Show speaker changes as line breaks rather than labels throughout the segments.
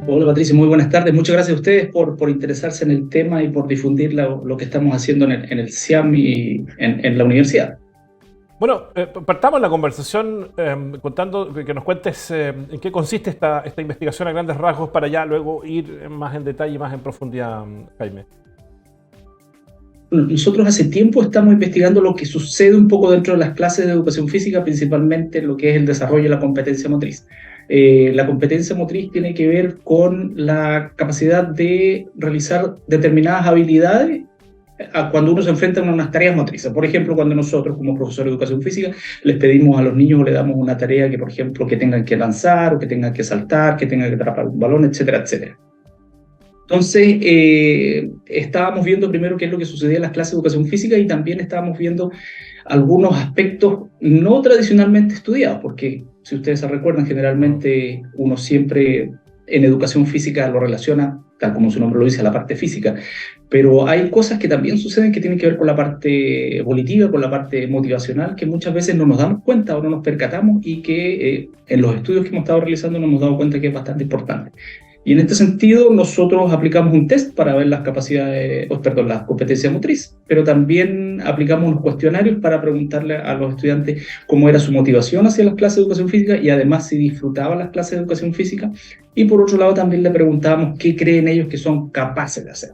Hola Patricia, muy buenas tardes. Muchas gracias a ustedes por interesarse en el tema y por difundir lo que estamos haciendo en el CIAM y en la universidad.
Bueno, partamos la conversación contando que nos cuentes en qué consiste esta investigación a grandes rasgos para ya luego ir más en detalle, más en profundidad, Jaime.
Nosotros hace tiempo estamos investigando lo que sucede un poco dentro de las clases de educación física, principalmente lo que es el desarrollo de la competencia motriz. La competencia motriz tiene que ver con la capacidad de realizar determinadas habilidades cuando uno se enfrenta a unas tareas motrices. Por ejemplo, cuando nosotros como profesor de educación física les pedimos a los niños o le damos una tarea que, por ejemplo, que tengan que lanzar o que tengan que saltar, que tengan que atrapar un balón, etcétera, etcétera. Entonces, estábamos viendo primero qué es lo que sucedía en las clases de educación física y también estábamos viendo algunos aspectos no tradicionalmente estudiados, porque si ustedes se recuerdan, generalmente uno siempre en educación física lo relaciona, tal como su nombre lo dice, a la parte física, pero hay cosas que también suceden que tienen que ver con la parte volitiva, con la parte motivacional, que muchas veces no nos damos cuenta o no nos percatamos y que en los estudios que hemos estado realizando nos hemos dado cuenta que es bastante importante. Y en este sentido, nosotros aplicamos un test para ver las capacidades, las competencias motrices, pero también aplicamos unos cuestionarios para preguntarle a los estudiantes cómo era su motivación hacia las clases de educación física y además si disfrutaban las clases de educación física. Y por otro lado, también le preguntábamos qué creen ellos que son capaces de hacer.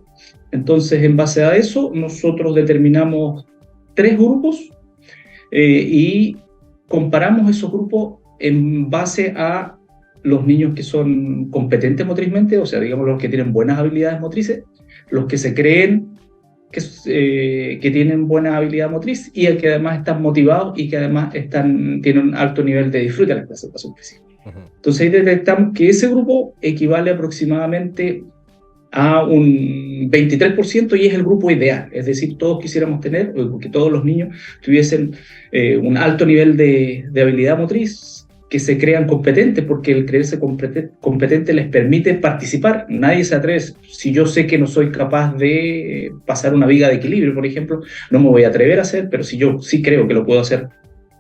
Entonces, en base a eso, nosotros determinamos 3 grupos y comparamos esos grupos en base a los niños que son competentes motrizmente, o sea, digamos los que tienen buenas habilidades motrices, los que se creen que tienen buena habilidad motriz y el que además están motivados y que además tienen un alto nivel de disfrute de la clase de educación física. Entonces ahí detectamos que ese grupo equivale aproximadamente a un 23% y es el grupo ideal, es decir, todos quisiéramos tener, que todos los niños tuviesen un alto nivel de habilidad motriz, que se crean competentes, porque el creerse competente les permite participar. Nadie se atreve. Si yo sé que no soy capaz de pasar una viga de equilibrio, por ejemplo, no me voy a atrever a hacer, pero si yo sí creo que lo puedo hacer,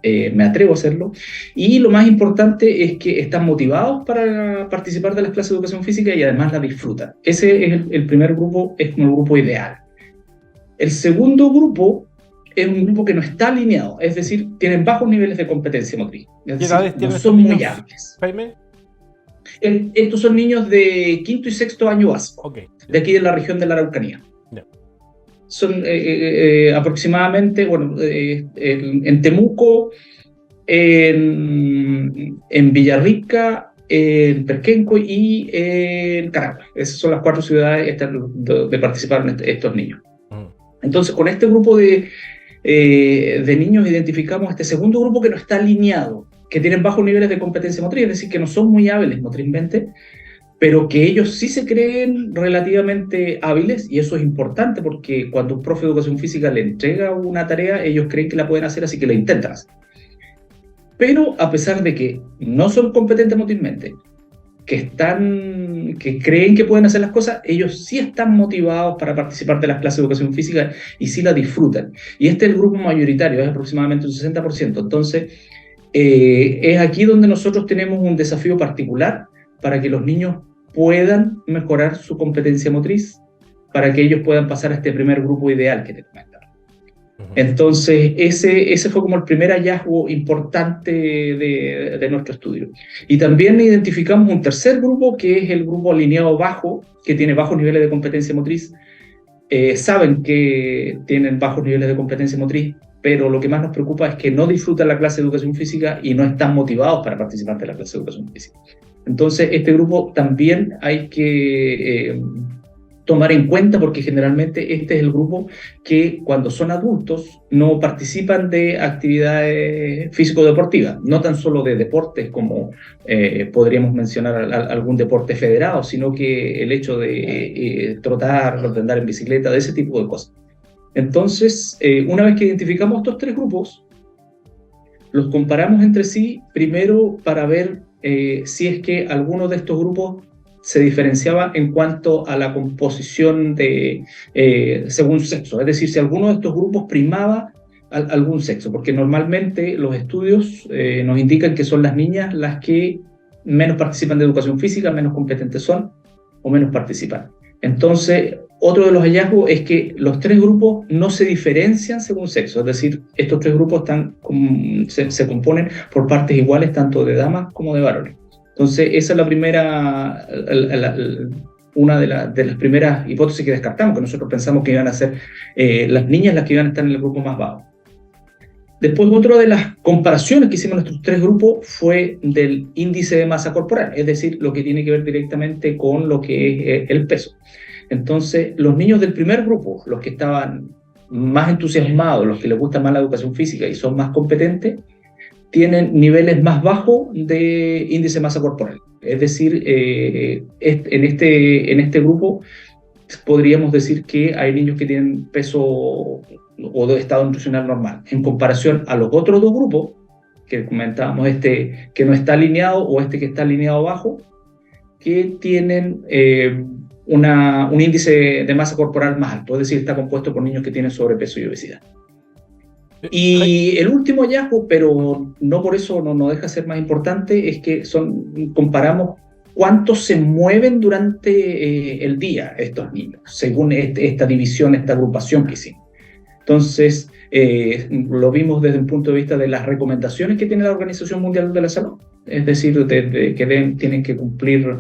me atrevo a hacerlo. Y lo más importante es que están motivados para participar de las clases de educación física y además la disfrutan. Ese es el primer grupo, es como el grupo ideal. El segundo grupo es un grupo que no está alineado, es decir, tienen bajos niveles de competencia motriz. Es decir, no son muy hábiles.
Jaime.
Estos son niños de quinto y sexto año básico,
Okay.
de aquí de la región de la Araucanía.
Yeah.
Son aproximadamente, bueno, en Temuco, en Villarrica, en Perquenco y en Caragua. Esas son las 4 ciudades donde participaron estos niños. Entonces, con este grupo de niños identificamos este segundo grupo que no está alineado, que tienen bajos niveles de competencia motriz, es decir, que no son muy hábiles motrizmente, pero que ellos sí se creen relativamente hábiles, y eso es importante porque cuando un profe de educación física le entrega una tarea, ellos creen que la pueden hacer, así que la intentan hacer. Pero a pesar de que no son competentes motrizmente, que creen que pueden hacer las cosas, ellos sí están motivados para participar de las clases de educación física y sí la disfrutan. Y este es el grupo mayoritario, es aproximadamente un 60%. Entonces, es aquí donde nosotros tenemos un desafío particular para que los niños puedan mejorar su competencia motriz, para que ellos puedan pasar a este primer grupo ideal que te comentaba. Entonces, ese fue como el primer hallazgo importante de nuestro estudio. Y también identificamos un tercer grupo, que es el grupo alineado bajo, que tiene bajos niveles de competencia motriz. Saben que tienen bajos niveles de competencia motriz, pero lo que más nos preocupa es que no disfrutan la clase de educación física y no están motivados para participar de la clase de educación física. Entonces, este grupo también hay que tomar en cuenta, porque generalmente este es el grupo que cuando son adultos no participan de actividades físico-deportivas, no tan solo de deportes como podríamos mencionar algún deporte federado, sino que el hecho de trotar, de andar en bicicleta, de ese tipo de cosas. Entonces, una vez que identificamos estos 3 grupos, los comparamos entre sí, primero para ver si es que alguno de estos grupos se diferenciaba en cuanto a la composición según sexo, es decir, si alguno de estos grupos primaba algún sexo, porque normalmente los estudios nos indican que son las niñas las que menos participan de educación física, menos competentes son, o menos participan. Entonces, otro de los hallazgos es que los tres grupos no se diferencian según sexo, es decir, estos tres grupos se componen por partes iguales tanto de damas como de varones. Entonces, esa es la primera, una de las primeras hipótesis que descartamos, que nosotros pensamos que iban a ser las niñas las que iban a estar en el grupo más bajo. Después, otra de las comparaciones que hicimos en nuestros tres grupos fue del índice de masa corporal, es decir, lo que tiene que ver directamente con lo que es el peso. Entonces, los niños del primer grupo, los que estaban más entusiasmados, los que les gusta más la educación física y son más competentes, tienen niveles más bajos de índice de masa corporal. Es decir, en este grupo podríamos decir que hay niños que tienen peso o de estado nutricional normal, en comparación a los otros dos grupos, que comentábamos, que no está alineado o que está alineado bajo, que tienen un índice de masa corporal más alto, es decir, está compuesto por niños que tienen sobrepeso y obesidad. Y el último hallazgo, pero no por eso no deja de ser más importante, es que comparamos cuántos se mueven durante el día estos niños, según esta división, esta agrupación que hicimos. Entonces, lo vimos desde el punto de vista de las recomendaciones que tiene la Organización Mundial de la Salud, es decir, que tienen que cumplir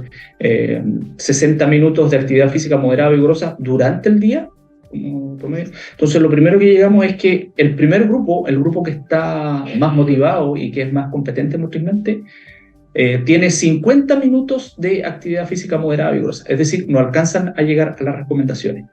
60 minutos de actividad física moderada y vigorosa durante el día. Entonces, lo primero que llegamos es que el primer grupo, el grupo que está más motivado y que es más competente motrizmente, tiene 50 minutos de actividad física moderada y vigorosa, es decir, no alcanzan a llegar a las recomendaciones.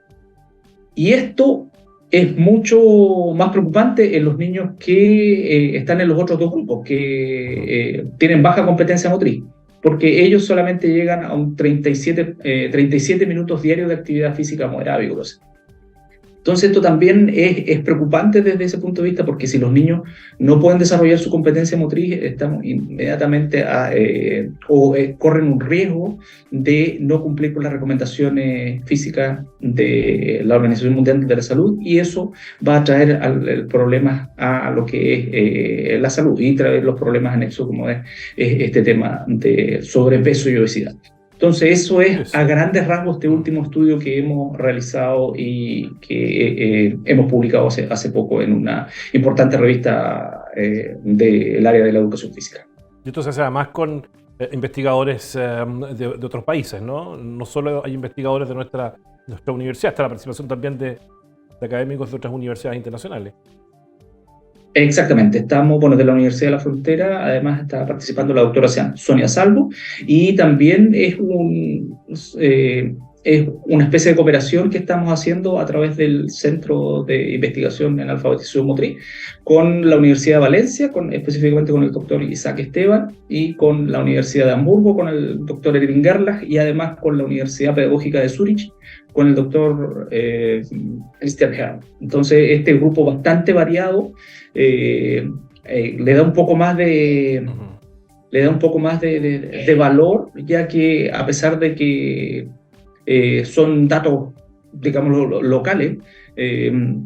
Y esto es mucho más preocupante en los niños que están en los otros dos grupos, que tienen baja competencia motriz, porque ellos solamente llegan a un 37 minutos diarios de actividad física moderada y vigorosa. Entonces esto también es preocupante desde ese punto de vista, porque si los niños no pueden desarrollar su competencia motriz, estamos inmediatamente corren un riesgo de no cumplir con las recomendaciones físicas de la Organización Mundial de la Salud, y eso va a traer problemas a lo que es la salud y traer los problemas anexos como es este tema de sobrepeso y obesidad. Entonces, eso es a grandes rasgos este último estudio que hemos realizado y que hemos publicado hace poco en una importante revista del área de la educación física.
Y esto se hace además con investigadores de otros países, ¿no? No solo hay investigadores de nuestra universidad, está la participación también de académicos de otras universidades internacionales.
Exactamente, estamos, de la Universidad de la Frontera, además está participando la doctora Sonia Salvo, y también es una especie de cooperación que estamos haciendo a través del Centro de Investigación en Alfabetización Motriz con la Universidad de Valencia, específicamente con el doctor Isaac Esteban, y con la Universidad de Hamburgo, con el doctor Erwin Gerlach, y además con la Universidad Pedagógica de Zúrich, con el doctor Christian Herrmann. Entonces, este grupo bastante variado le da un poco más de valor, ya que a pesar de que son datos, digamos, locales,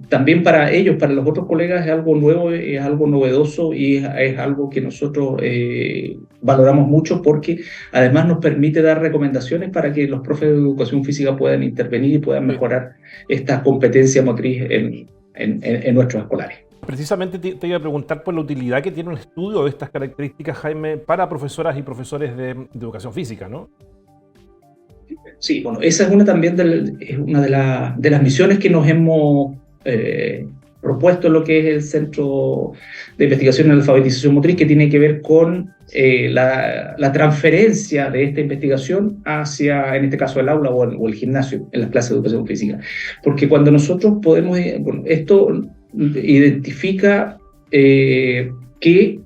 también para ellos, para los otros colegas, es algo nuevo, es algo novedoso, y es algo que nosotros valoramos mucho, porque además nos permite dar recomendaciones para que los profes de educación física puedan intervenir y puedan mejorar esta competencia motriz en nuestros escolares.
Precisamente te iba a preguntar por la utilidad que tiene un estudio de estas características, Jaime, para profesoras y profesores de educación física, ¿no?
Sí, esa es una de las misiones que nos hemos propuesto en lo que es el Centro de Investigación en Alfabetización Motriz, que tiene que ver con la transferencia de esta investigación hacia, en este caso, el aula o el gimnasio, en las clases de educación física. Porque cuando nosotros podemos, esto identifica que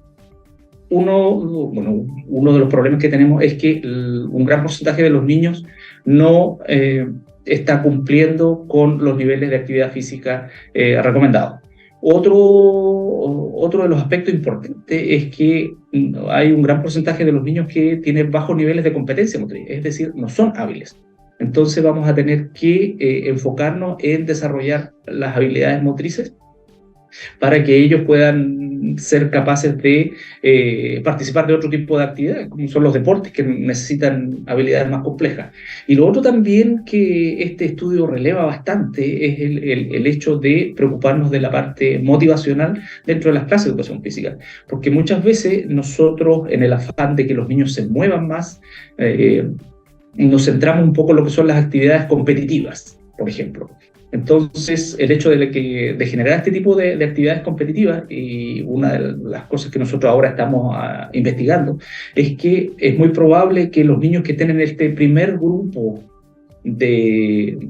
uno de los problemas que tenemos es que un gran porcentaje de los niños no está cumpliendo con los niveles de actividad física recomendados. Otro de los aspectos importantes es que hay un gran porcentaje de los niños que tienen bajos niveles de competencia motriz, es decir, no son hábiles. Entonces vamos a tener que enfocarnos en desarrollar las habilidades motrices para que ellos puedan ser capaces de participar de otro tipo de actividades, como son los deportes, que necesitan habilidades más complejas. Y lo otro también que este estudio releva bastante es el hecho de preocuparnos de la parte motivacional dentro de las clases de educación física, porque muchas veces nosotros, en el afán de que los niños se muevan más, nos centramos un poco en lo que son las actividades competitivas, por ejemplo. Entonces, el hecho de generar este tipo de actividades competitivas, y una de las cosas que nosotros ahora estamos investigando, es que es muy probable que los niños que estén en este primer grupo de,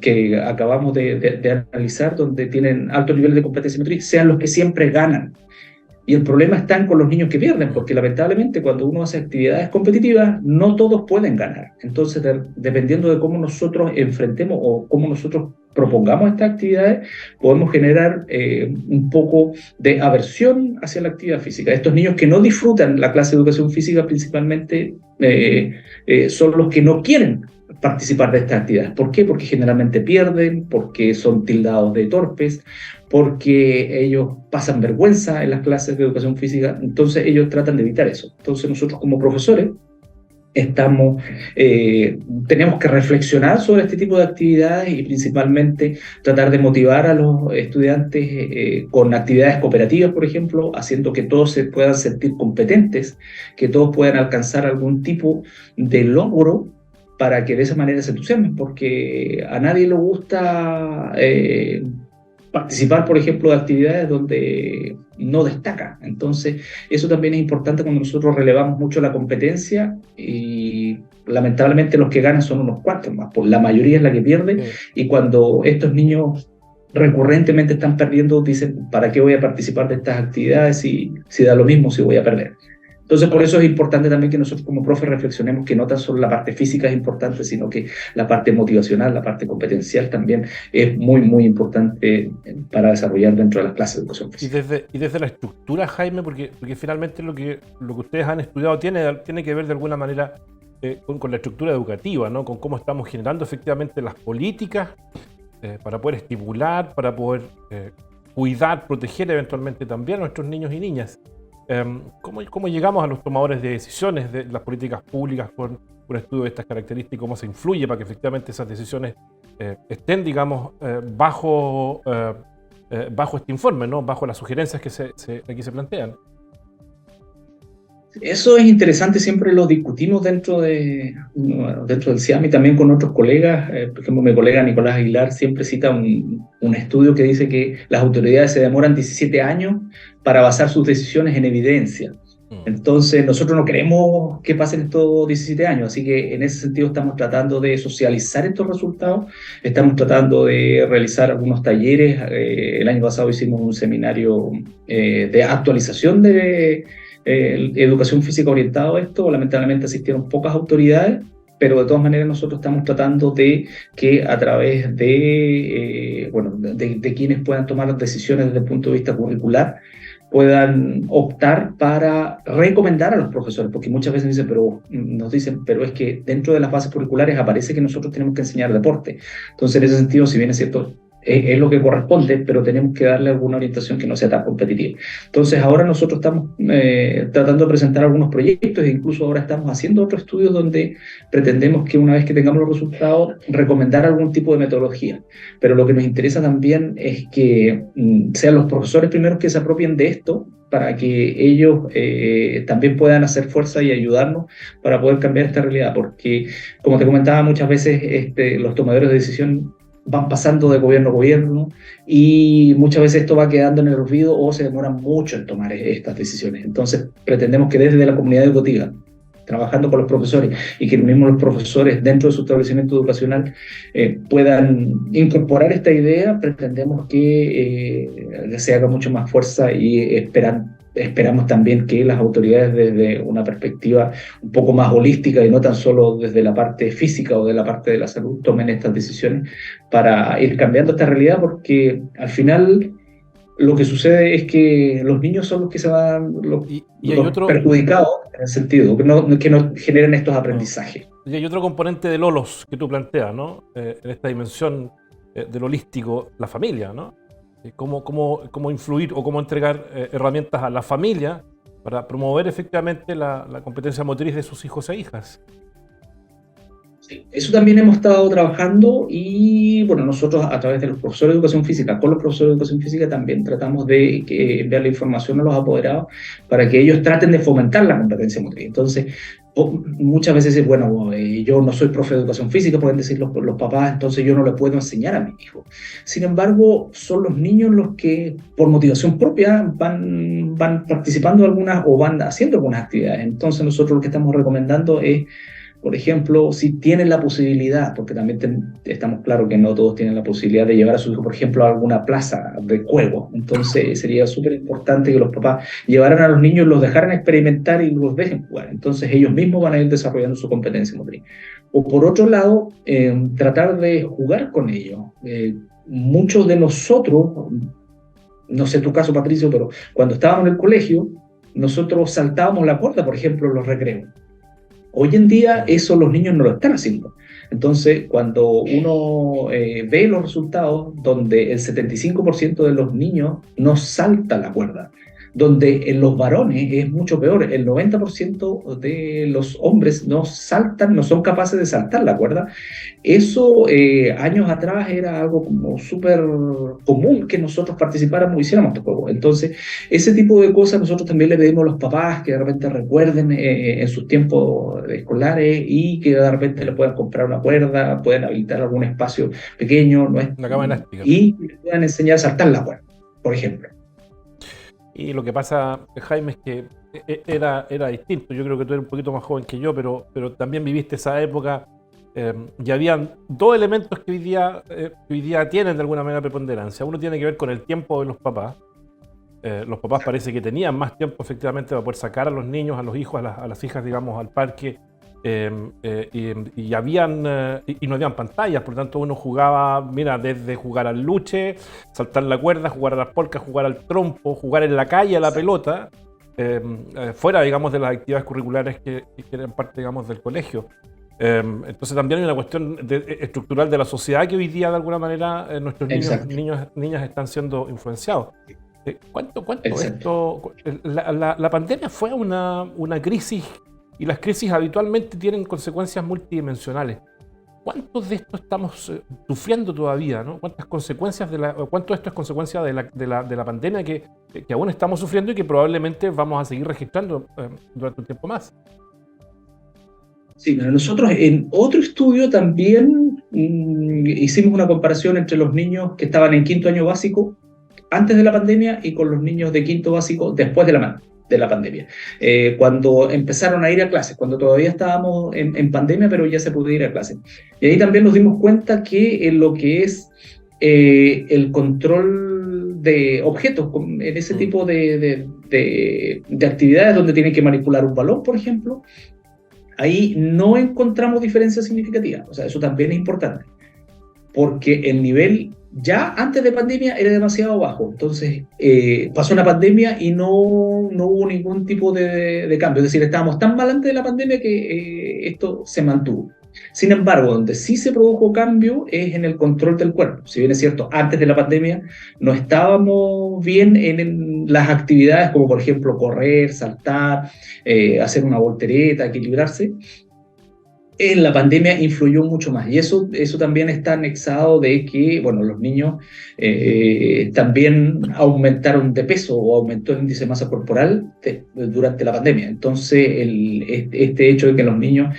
que acabamos de analizar, donde tienen alto nivel de competencia motriz, sean los que siempre ganan. Y el problema está con los niños que pierden, porque lamentablemente cuando uno hace actividades competitivas, no todos pueden ganar. Entonces, dependiendo de cómo nosotros enfrentemos o cómo nosotros propongamos estas actividades, podemos generar un poco de aversión hacia la actividad física. Estos niños que no disfrutan la clase de educación física principalmente son los que no quieren participar de estas actividades. ¿Por qué? Porque generalmente pierden, porque son tildados de torpes, porque ellos pasan vergüenza en las clases de educación física. Entonces ellos tratan de evitar eso. Entonces nosotros como profesores tenemos que reflexionar sobre este tipo de actividades y principalmente tratar de motivar a los estudiantes con actividades cooperativas, por ejemplo, haciendo que todos se puedan sentir competentes, que todos puedan alcanzar algún tipo de logro, para que de esa manera se entusiasmen, porque a nadie le gusta participar, por ejemplo, de actividades donde no destaca. Entonces, eso también es importante cuando nosotros relevamos mucho la competencia, y lamentablemente los que ganan son unos cuantos más, por la mayoría es la que pierde, y cuando estos niños recurrentemente están perdiendo, dicen, ¿para qué voy a participar de estas actividades si da lo mismo si voy a perder? Entonces, por eso es importante también que nosotros como profes reflexionemos que no tan solo la parte física es importante, sino que la parte motivacional, la parte competencial también es muy, muy importante para desarrollar dentro de las clases de educación física.
Y desde la estructura, Jaime, porque finalmente lo que ustedes han estudiado tiene que ver de alguna manera con la estructura educativa, ¿no? Con cómo estamos generando efectivamente las políticas para poder estimular, para poder cuidar, proteger eventualmente también a nuestros niños y niñas. ¿Cómo llegamos a los tomadores de decisiones de las políticas públicas con un estudio de estas características? ¿Cómo se influye para que efectivamente esas decisiones estén, digamos, bajo este informe, ¿no? Bajo las sugerencias que aquí se plantean?
Eso es interesante, siempre lo discutimos dentro del CIAM y también con otros colegas. Por ejemplo, mi colega Nicolás Aguilar siempre cita un estudio que dice que las autoridades se demoran 17 años para basar sus decisiones en evidencia. Entonces, nosotros no queremos que pasen estos 17 años, así que en ese sentido estamos tratando de socializar estos resultados, estamos tratando de realizar algunos talleres. El año pasado hicimos un seminario de actualización de educación física orientado a esto. Lamentablemente asistieron pocas autoridades, pero de todas maneras nosotros estamos tratando de que a través de quienes puedan tomar decisiones desde el punto de vista curricular, puedan optar para recomendar a los profesores, porque muchas veces nos dicen, pero es que dentro de las bases curriculares aparece que nosotros tenemos que enseñar deporte. Entonces, en ese sentido, si bien es cierto, es lo que corresponde, pero tenemos que darle alguna orientación que no sea tan competitiva. Entonces, ahora nosotros estamos tratando de presentar algunos proyectos, e incluso ahora estamos haciendo otros estudios donde pretendemos que una vez que tengamos los resultados, recomendar algún tipo de metodología. Pero lo que nos interesa también es que sean los profesores primeros que se apropien de esto, para que ellos también puedan hacer fuerza y ayudarnos para poder cambiar esta realidad, porque, como te comentaba, muchas veces los tomadores de decisión van pasando de gobierno a gobierno, y muchas veces esto va quedando en el olvido o se demoran mucho en tomar estas decisiones. Entonces, pretendemos que desde la comunidad educativa, trabajando con los profesores, y que mismos los profesores dentro de su establecimiento educacional puedan incorporar esta idea, pretendemos que se haga mucho más fuerza, y esperamos también que las autoridades, desde una perspectiva un poco más holística y no tan solo desde la parte física o de la parte de la salud, tomen estas decisiones para ir cambiando esta realidad, porque al final lo que sucede es que los niños son los que se van los perjudicados, en el sentido que no generan estos aprendizajes.
Y hay otro componente de Lolos que tú planteas, ¿no? En esta dimensión del holístico, la familia, ¿no? ¿sí? Cómo influir o cómo entregar herramientas a la familia para promover efectivamente la competencia motriz de sus hijos e hijas.
Sí, eso también hemos estado trabajando y bueno, nosotros a través de los profesores de educación física, con los profesores de educación física también tratamos de enviar la información a los apoderados para que ellos traten de fomentar la competencia motriz. Entonces, muchas veces es, bueno, yo no soy profe de educación física, pueden decir los papás, entonces yo no le puedo enseñar a mi hijo. Sin embargo, son los niños los que por motivación propia van participando de algunas o van haciendo algunas actividades. Entonces nosotros lo que estamos recomendando es, por ejemplo, si tienen la posibilidad, porque también estamos claros que no todos tienen la posibilidad de llevar a su hijo, por ejemplo, a alguna plaza de juego. Entonces sería súper importante que los papás llevaran a los niños, los dejaran experimentar y los dejen jugar. Entonces ellos mismos van a ir desarrollando su competencia motriz. O por otro lado, tratar de jugar con ellos. Muchos de nosotros, no sé tu caso, Patricio, pero cuando estábamos en el colegio, nosotros saltábamos la cuerda, por ejemplo, en los recreos. Hoy en día eso los niños no lo están haciendo. Entonces, cuando uno ve los resultados donde el 75% de los niños no salta la cuerda, donde en los varones es mucho peor, el 90% de los hombres no saltan, no son capaces de saltar la cuerda. Eso años atrás era algo como súper común que nosotros participáramos y hiciéramos este juego. Entonces, ese tipo de cosas nosotros también le pedimos a los papás que de repente recuerden en sus tiempos escolares y que de repente le puedan comprar una cuerda, puedan habilitar algún espacio pequeño, ¿no es?
Una cama elástica.
Y le puedan enseñar a saltar la cuerda, por ejemplo.
Y lo que pasa, Jaime, es que era distinto. Yo creo que tú eres un poquito más joven que yo, pero también viviste esa época. Y habían dos elementos que hoy día tienen de alguna manera preponderancia. Uno tiene que ver con el tiempo de los papás. Los papás parece que tenían más tiempo efectivamente para poder sacar a los niños, a los hijos, a las hijas, digamos, al parque. Y no habían pantallas, por lo tanto uno jugaba, mira, desde jugar al luche, saltar la cuerda, jugar a las polcas, jugar al trompo, jugar en la calle a la pelota, fuera, digamos, de las actividades curriculares que eran parte, digamos, del colegio. Entonces también hay una cuestión estructural de la sociedad que hoy día de alguna manera nuestros niñas están siendo influenciados. ¿Cuánto esto? La pandemia fue una crisis, y las crisis habitualmente tienen consecuencias multidimensionales. ¿Cuántos de esto estamos sufriendo todavía, ¿no? ¿Cuánto esto es consecuencia de la pandemia que aún estamos sufriendo y que probablemente vamos a seguir registrando durante un tiempo más?
Sí, pero nosotros en otro estudio también hicimos una comparación entre los niños que estaban en quinto año básico antes de la pandemia y con los niños de quinto básico después de la pandemia. Cuando empezaron a ir a clases, cuando todavía estábamos en pandemia, pero ya se podía ir a clases. Y ahí también nos dimos cuenta que en lo que es el control de objetos, en ese tipo de actividades donde tienen que manipular un balón, por ejemplo, ahí no encontramos diferencias significativas. O sea, eso también es importante, porque el nivel ya antes de pandemia era demasiado bajo. Entonces pasó una pandemia y no hubo ningún tipo de cambio. Es decir, estábamos tan mal antes de la pandemia que esto se mantuvo. Sin embargo, donde sí se produjo cambio es en el control del cuerpo. Si bien es cierto, antes de la pandemia no estábamos bien en las actividades como por ejemplo correr, saltar, hacer una voltereta, equilibrarse. En la pandemia influyó mucho más y eso también está anexado de que, bueno, los niños también aumentaron de peso o aumentó el índice de masa corporal durante la pandemia. Entonces, este hecho de que los niños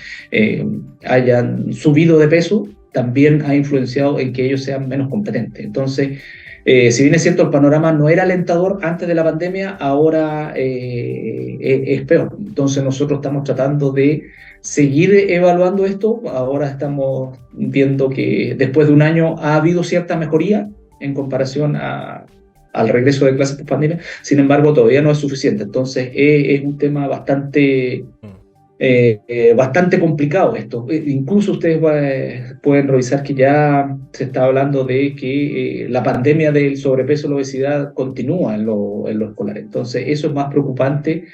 hayan subido de peso también ha influenciado en que ellos sean menos competentes. Entonces, si bien es cierto, el panorama no era alentador antes de la pandemia, ahora es peor. Entonces, nosotros estamos tratando de seguir evaluando esto. Ahora estamos viendo que después de un año ha habido cierta mejoría en comparación al regreso de clases post pandemia. Sin embargo, todavía no es suficiente. Entonces, es un tema bastante complicado esto. Incluso ustedes pueden revisar que ya se está hablando de que la pandemia del sobrepeso y la obesidad continúa en lo escolar. Entonces eso es más preocupante,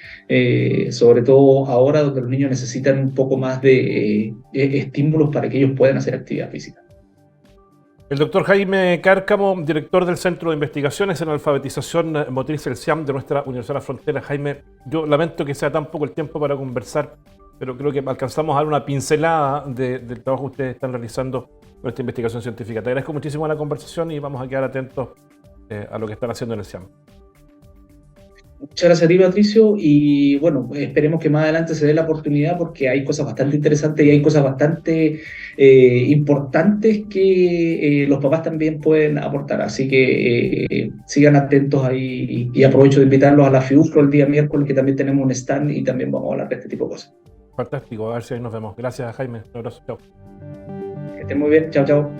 sobre todo ahora donde los niños necesitan un poco más de estímulos para que ellos puedan hacer actividad física.
El doctor Jaime Cárcamo, director del Centro de Investigaciones en Alfabetización Motriz, el CIAM, de nuestra Universidad de la Frontera. Jaime, yo lamento que sea tan poco el tiempo para conversar, pero creo que alcanzamos a dar una pincelada del trabajo que ustedes están realizando con esta investigación científica. Te agradezco muchísimo la conversación y vamos a quedar atentos a lo que están haciendo en el CIAM.
Muchas gracias a ti, Patricio, y bueno, esperemos que más adelante se dé la oportunidad porque hay cosas bastante interesantes y hay cosas bastante importantes que los papás también pueden aportar, así que sigan atentos ahí y aprovecho de invitarlos a la FIUFRO el día miércoles, que también tenemos un stand y también vamos a hablar de este tipo de cosas.
Fantástico, a ver si ahí nos vemos. Gracias, Jaime. Un abrazo, chao.
Que estén muy bien, chao, chao.